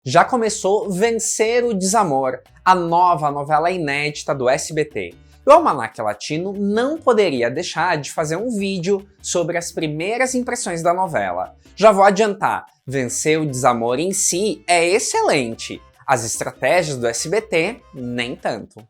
Já começou Vencer o Desamor, a nova novela inédita do SBT. O Almanac Latino não poderia deixar de fazer um vídeo sobre as primeiras impressões da novela. Já vou adiantar, Vencer o Desamor em si é excelente, as estratégias do SBT nem tanto.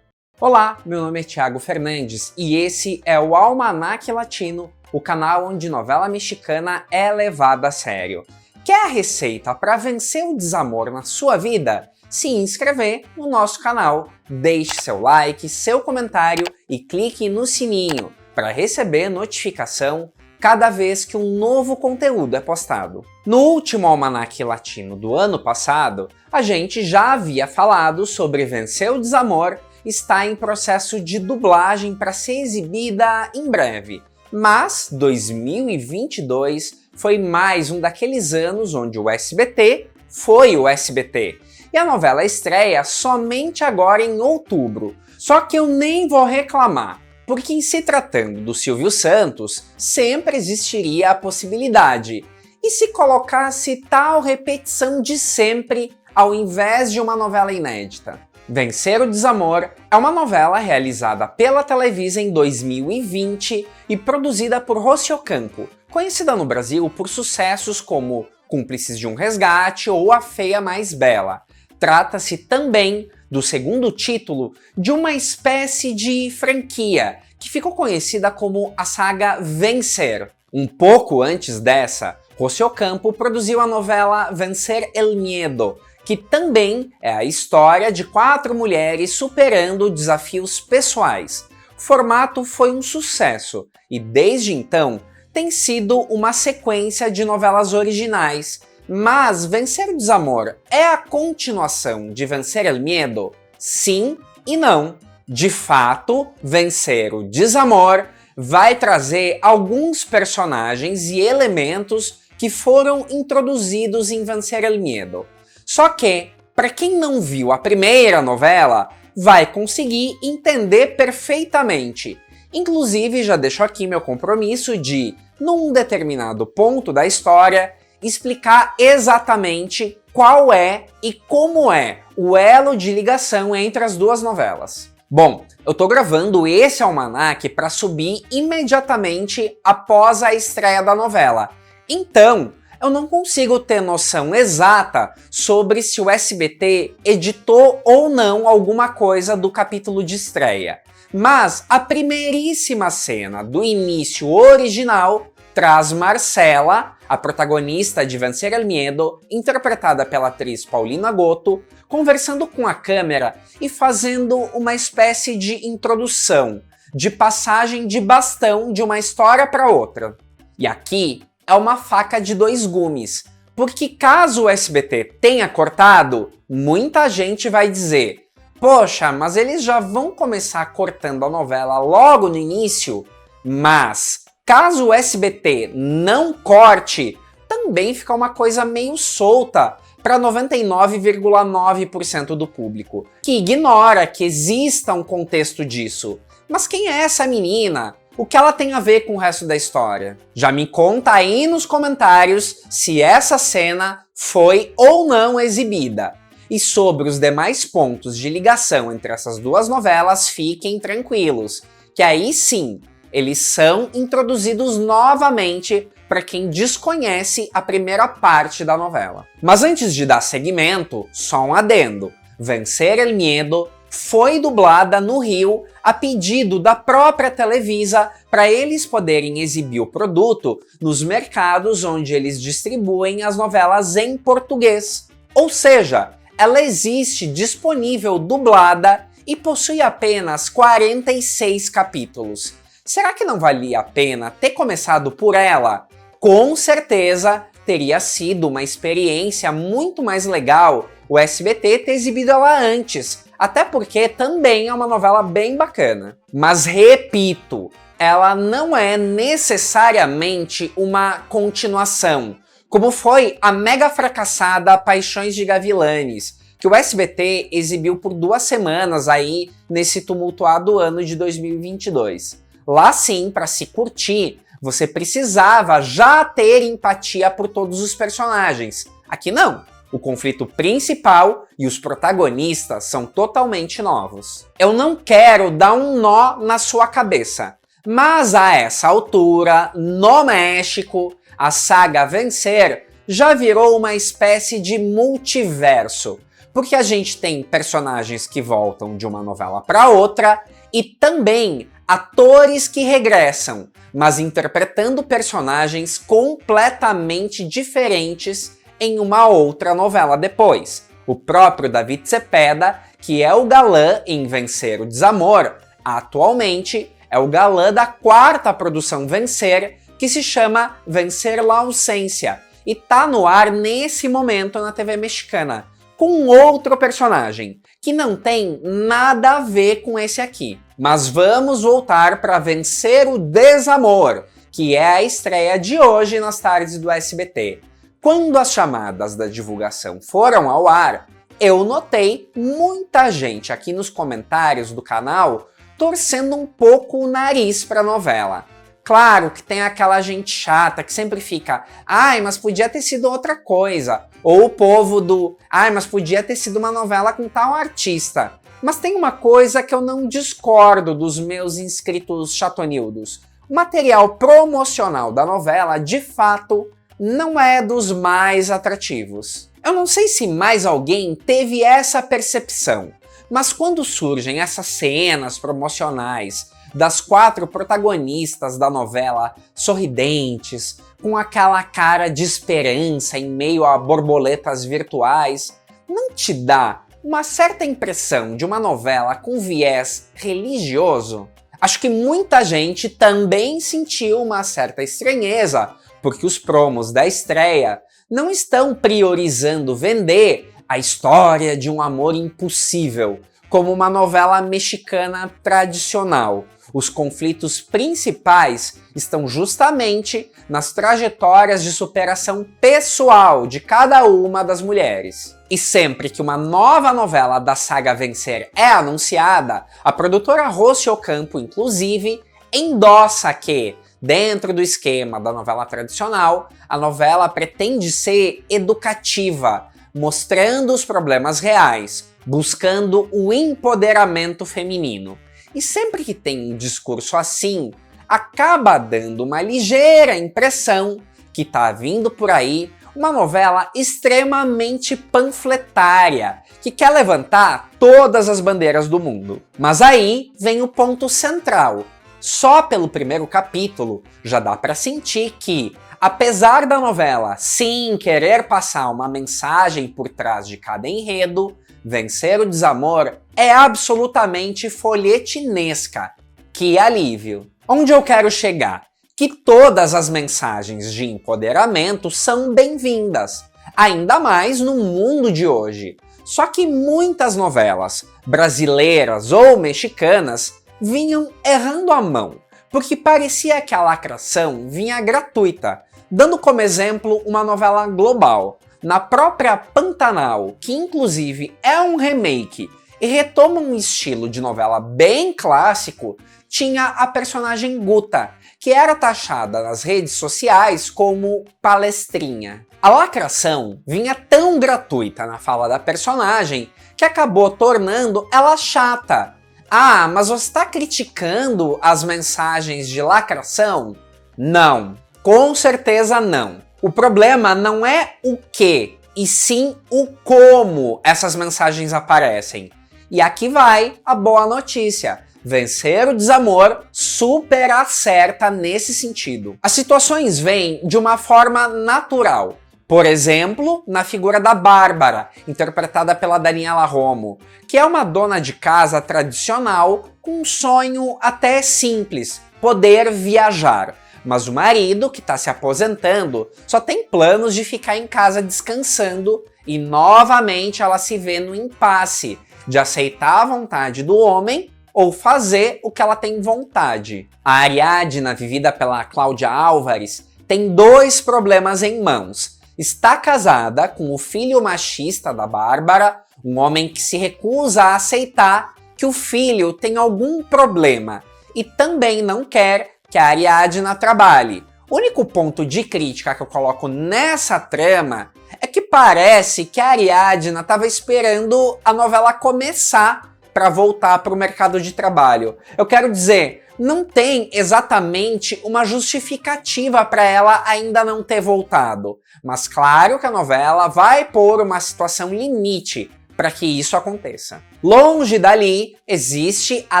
Olá, meu nome é Thiago Fernandes e esse é o Almanac Latino, o canal onde novela mexicana é levada a sério. Quer a receita para vencer o desamor na sua vida? Se inscrever no nosso canal, deixe seu like, seu comentário e clique no sininho para receber notificação cada vez que um novo conteúdo é postado. No último Almanac Latino do ano passado, a gente já havia falado sobre Vencer o Desamor, está em processo de dublagem para ser exibida em breve. Mas 2022 foi mais um daqueles anos onde o SBT foi o SBT. E a novela estreia somente agora em outubro. Só que eu nem vou reclamar, porque em se tratando do Silvio Santos, sempre existiria a possibilidade. E se colocasse tal repetição de sempre ao invés de uma novela inédita? Vencer o Desamor é uma novela realizada pela Televisa em 2020 e produzida por Rocio Campo, conhecida no Brasil por sucessos como Cúmplices de um Resgate ou A Feia Mais Bela. Trata-se também do segundo título de uma espécie de franquia que ficou conhecida como a saga Vencer. Um pouco antes dessa, Rocio Campo produziu a novela Vencer el Miedo, que também é a história de 4 mulheres superando desafios pessoais. O formato foi um sucesso e desde então tem sido uma sequência de novelas originais. Mas Vencer o Desamor é a continuação de Vencer el Miedo? Sim e não. De fato, Vencer o Desamor vai trazer alguns personagens e elementos que foram introduzidos em Vencer el Miedo. Só que, para quem não viu a primeira novela, vai conseguir entender perfeitamente. Inclusive, já deixo aqui meu compromisso de, num determinado ponto da história, explicar exatamente qual é e como é o elo de ligação entre as duas novelas. Bom, eu tô gravando esse almanac para subir imediatamente após a estreia da novela. Então, eu não consigo ter noção exata sobre se o SBT editou ou não alguma coisa do capítulo de estreia. Mas a primeiríssima cena do início original traz Marcela, a protagonista de Vencer el Miedo, interpretada pela atriz Paulina Goto, conversando com a câmera e fazendo uma espécie de introdução, de passagem de bastão de uma história para outra. E aqui é uma faca de dois gumes, porque caso o SBT tenha cortado, muita gente vai dizer: poxa, mas eles já vão começar cortando a novela logo no início? Mas caso o SBT não corte, também fica uma coisa meio solta para 99,9% do público, que ignora que exista um contexto disso. Mas quem é essa menina? O que ela tem a ver com o resto da história? Já me conta aí nos comentários se essa cena foi ou não exibida. E sobre os demais pontos de ligação entre essas duas novelas, fiquem tranquilos, que aí sim, eles são introduzidos novamente para quem desconhece a primeira parte da novela. Mas antes de dar seguimento, só um adendo. Vencer el Miedo foi dublada no Rio a pedido da própria Televisa para eles poderem exibir o produto nos mercados onde eles distribuem as novelas em português. Ou seja, ela existe disponível dublada e possui apenas 46 capítulos. Será que não valia a pena ter começado por ela? Com certeza teria sido uma experiência muito mais legal o SBT ter exibido ela antes, até porque também é uma novela bem bacana. Mas repito, ela não é necessariamente uma continuação, como foi a mega fracassada Paixões de Gavilanes, que o SBT exibiu por 2 semanas aí nesse tumultuado ano de 2022. Lá sim, para se curtir, você precisava já ter empatia por todos os personagens. Aqui não. O conflito principal e os protagonistas são totalmente novos. Eu não quero dar um nó na sua cabeça, mas a essa altura, no México, a saga Vencer já virou uma espécie de multiverso, porque a gente tem personagens que voltam de uma novela para outra e também atores que regressam, mas interpretando personagens completamente diferentes em uma outra novela depois. O próprio David Cepeda, que é o galã em Vencer o Desamor, atualmente é o galã da 4ª produção Vencer, que se chama Vencer la Ausência, e tá no ar nesse momento na TV mexicana, com outro personagem, que não tem nada a ver com esse aqui. Mas vamos voltar para Vencer o Desamor, que é a estreia de hoje nas tardes do SBT. Quando as chamadas da divulgação foram ao ar, eu notei muita gente aqui nos comentários do canal torcendo um pouco o nariz para a novela. Claro que tem aquela gente chata que sempre fica, ai, mas podia ter sido outra coisa. Ou o povo do, ai, mas podia ter sido uma novela com tal artista. Mas tem uma coisa que eu não discordo dos meus inscritos chatonildos. O material promocional da novela, de fato, não é dos mais atrativos. Eu não sei se mais alguém teve essa percepção, mas quando surgem essas cenas promocionais das 4 protagonistas da novela sorridentes, com aquela cara de esperança em meio a borboletas virtuais, não te dá uma certa impressão de uma novela com viés religioso? Acho que muita gente também sentiu uma certa estranheza, porque os promos da estreia não estão priorizando vender a história de um amor impossível, como uma novela mexicana tradicional. Os conflitos principais estão justamente nas trajetórias de superação pessoal de cada uma das mulheres. E sempre que uma nova novela da saga Vencer é anunciada, a produtora Rossi Ocampo, inclusive, endossa que, dentro do esquema da novela tradicional, a novela pretende ser educativa, mostrando os problemas reais, buscando o empoderamento feminino. E sempre que tem um discurso assim, acaba dando uma ligeira impressão que tá vindo por aí uma novela extremamente panfletária, que quer levantar todas as bandeiras do mundo. Mas aí vem o ponto central. Só pelo primeiro capítulo já dá para sentir que, apesar da novela sim querer passar uma mensagem por trás de cada enredo, Vencer o Desamor é absolutamente folhetinesca. Que alívio! Onde eu quero chegar? Que todas as mensagens de empoderamento são bem-vindas, ainda mais no mundo de hoje. Só que muitas novelas, brasileiras ou mexicanas, vinham errando a mão, porque parecia que a lacração vinha gratuita, dando como exemplo uma novela global. Na própria Pantanal, que inclusive é um remake e retoma um estilo de novela bem clássico, tinha a personagem Guta, que era taxada nas redes sociais como palestrinha. A lacração vinha tão gratuita na fala da personagem que acabou tornando ela chata. Ah, mas você está criticando as mensagens de lacração? Não, com certeza não. O problema não é o que, e sim o como essas mensagens aparecem. E aqui vai a boa notícia. Vencer o Desamor super acerta nesse sentido. As situações vêm de uma forma natural. Por exemplo, na figura da Bárbara, interpretada pela Daniela Romo, que é uma dona de casa tradicional com um sonho até simples, poder viajar. Mas o marido, que está se aposentando, só tem planos de ficar em casa descansando e novamente ela se vê no impasse de aceitar a vontade do homem ou fazer o que ela tem vontade. A Ariadna, vivida pela Cláudia Álvares, tem 2 problemas em mãos. Está casada com o filho machista da Bárbara, Um homem que se recusa a aceitar que o filho tem algum problema e também não quer que a Ariadna trabalhe. O único ponto de crítica que eu coloco nessa trama é que parece que a Ariadna estava esperando a novela começar para voltar para o mercado de trabalho. Eu quero dizer, não tem exatamente uma justificativa para ela ainda não ter voltado. Mas claro que a novela vai pôr uma situação limite para que isso aconteça. Longe dali, existe a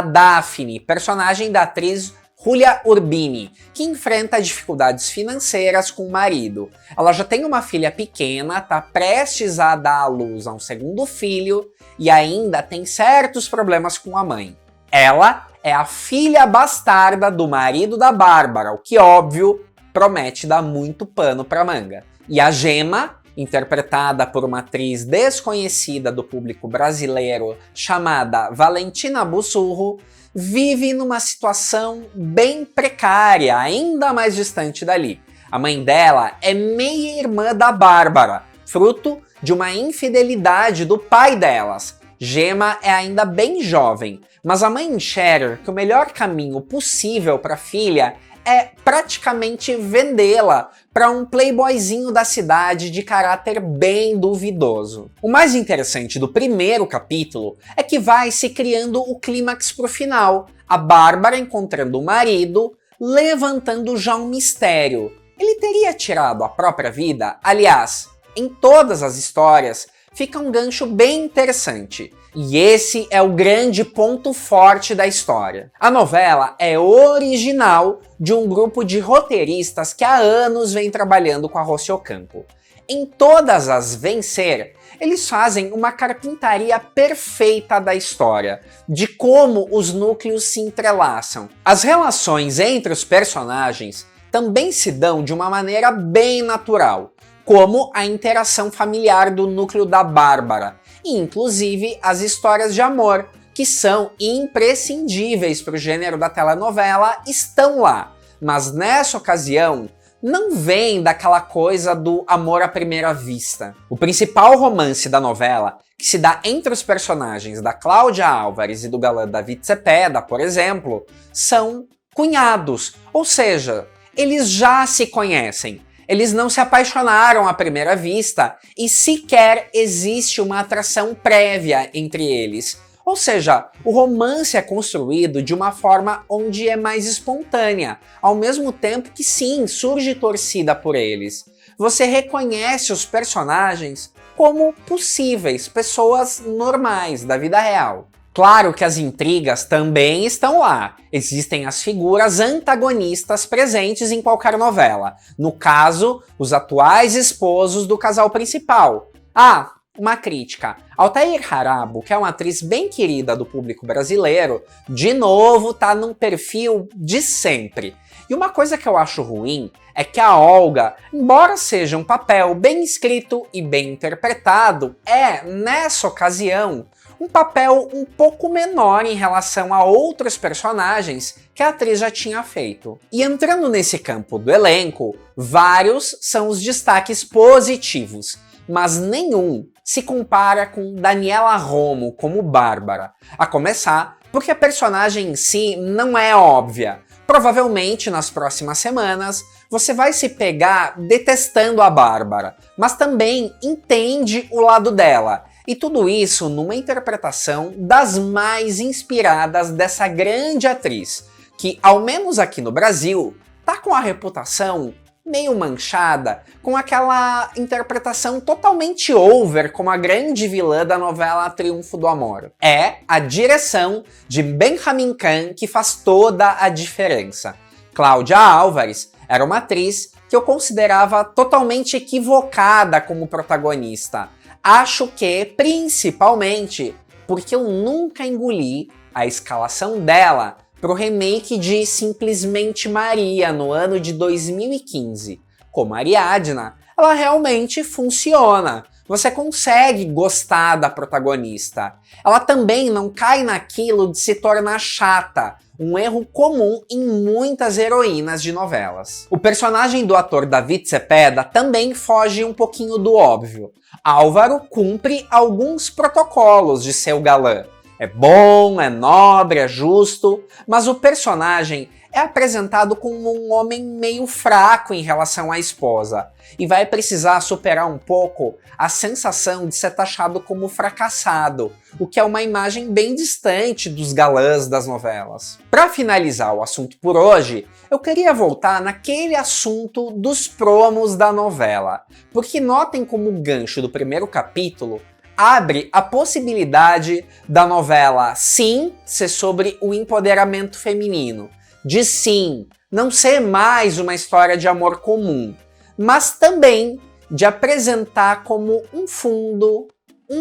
Daphne, personagem da atriz Julia Urbini, que enfrenta dificuldades financeiras com o marido. Ela já tem uma filha pequena, está prestes a dar à luz a um segundo filho e ainda tem certos problemas com a mãe. Ela é a filha bastarda do marido da Bárbara, o que, óbvio, promete dar muito pano pra manga. E a Gemma, interpretada por uma atriz desconhecida do público brasileiro chamada Valentina Bussurro, vive numa situação bem precária, ainda mais distante dali. A mãe dela é meia-irmã da Bárbara, fruto de uma infidelidade do pai delas. Gemma é ainda bem jovem, mas a mãe enxerga que o melhor caminho possível para a filha é praticamente vendê-la para um playboyzinho da cidade de caráter bem duvidoso. O mais interessante do primeiro capítulo é que vai se criando o clímax pro final, a Bárbara encontrando o marido, levantando já um mistério. Ele teria tirado a própria vida? Aliás, em todas as histórias, fica um gancho bem interessante. E esse é o grande ponto forte da história. A novela é original de um grupo de roteiristas que há anos vem trabalhando com a Rossi Ocampo. Em todas as Vencer, eles fazem uma carpintaria perfeita da história, de como os núcleos se entrelaçam. As relações entre os personagens também se dão de uma maneira bem natural, como a interação familiar do núcleo da Bárbara, e inclusive as histórias de amor, que são imprescindíveis para o gênero da telenovela, estão lá. Mas nessa ocasião, não vem daquela coisa do amor à primeira vista. O principal romance da novela, que se dá entre os personagens da Cláudia Álvares e do galã David Cepeda, por exemplo, são cunhados, ou seja, eles já se conhecem. Eles não se apaixonaram à primeira vista e sequer existe uma atração prévia entre eles. Ou seja, o romance é construído de uma forma onde é mais espontânea, ao mesmo tempo que sim, surge torcida por eles. Você reconhece os personagens como possíveis, pessoas normais da vida real. Claro que as intrigas também estão lá. Existem as figuras antagonistas presentes em qualquer novela. No caso, os atuais esposos do casal principal. Ah, uma crítica. Altair Harabo, que é uma atriz bem querida do público brasileiro, de novo tá num perfil de sempre. E uma coisa que eu acho ruim é que a Olga, embora seja um papel bem escrito e bem interpretado, é, nessa ocasião, um papel um pouco menor em relação a outros personagens que a atriz já tinha feito. E entrando nesse campo do elenco, vários são os destaques positivos, mas nenhum se compara com Daniela Romo como Bárbara. A começar porque a personagem em si não é óbvia. Provavelmente nas próximas semanas você vai se pegar detestando a Bárbara, mas também entende o lado dela. E tudo isso numa interpretação das mais inspiradas dessa grande atriz, que, ao menos aqui no Brasil, tá com a reputação meio manchada, com aquela interpretação totalmente over como a grande vilã da novela Triunfo do Amor. É a direção de Benjamin Kahn que faz toda a diferença. Cláudia Álvares era uma atriz que eu considerava totalmente equivocada como protagonista. Acho que, principalmente, porque eu nunca engoli a escalação dela pro remake de Simplesmente Maria, no ano de 2015. Como Ariadna, ela realmente funciona. você consegue gostar da protagonista. Ela também não cai naquilo de se tornar chata, um erro comum em muitas heroínas de novelas. O personagem do ator David Cepeda também foge um pouquinho do óbvio. Álvaro cumpre alguns protocolos de seu galã. É bom, é nobre, é justo, mas o personagem é apresentado como um homem meio fraco em relação à esposa e vai precisar superar um pouco a sensação de ser taxado como fracassado, o que é uma imagem bem distante dos galãs das novelas. Para finalizar o assunto por hoje, eu queria voltar naquele assunto dos promos da novela, porque notem como o gancho do primeiro capítulo abre a possibilidade da novela, sim, ser sobre o empoderamento feminino, de sim, não ser mais uma história de amor comum, mas também de apresentar como um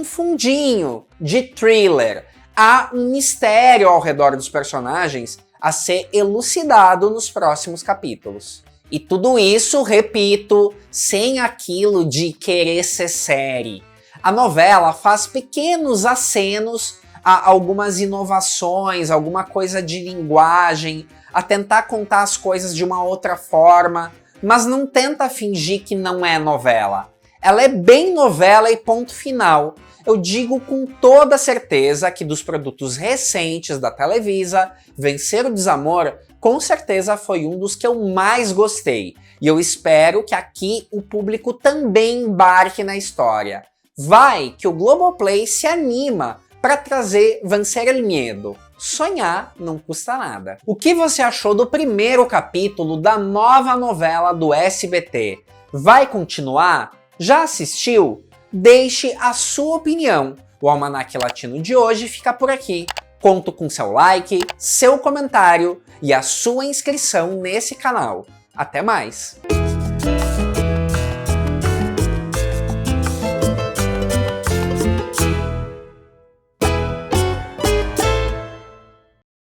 fundinho de thriller. Há um mistério ao redor dos personagens a ser elucidado nos próximos capítulos. E tudo isso, repito, sem aquilo de querer ser série. A novela faz pequenos acenos a algumas inovações, alguma coisa de linguagem, a tentar contar as coisas de uma outra forma, mas não tenta fingir que não é novela. Ela é bem novela e ponto final. Eu digo com toda certeza que dos produtos recentes da Televisa, Vencer o Desamor com certeza foi um dos que eu mais gostei. E eu espero que aqui o público também embarque na história. Vai que o Globoplay se anima para trazer Vencer el Miedo. Sonhar não custa nada. O que você achou do primeiro capítulo da nova novela do SBT? Vai continuar? Já assistiu? Deixe a sua opinião. O Almanac Latino de hoje fica por aqui. Conto com seu like, seu comentário e a sua inscrição nesse canal. Até mais!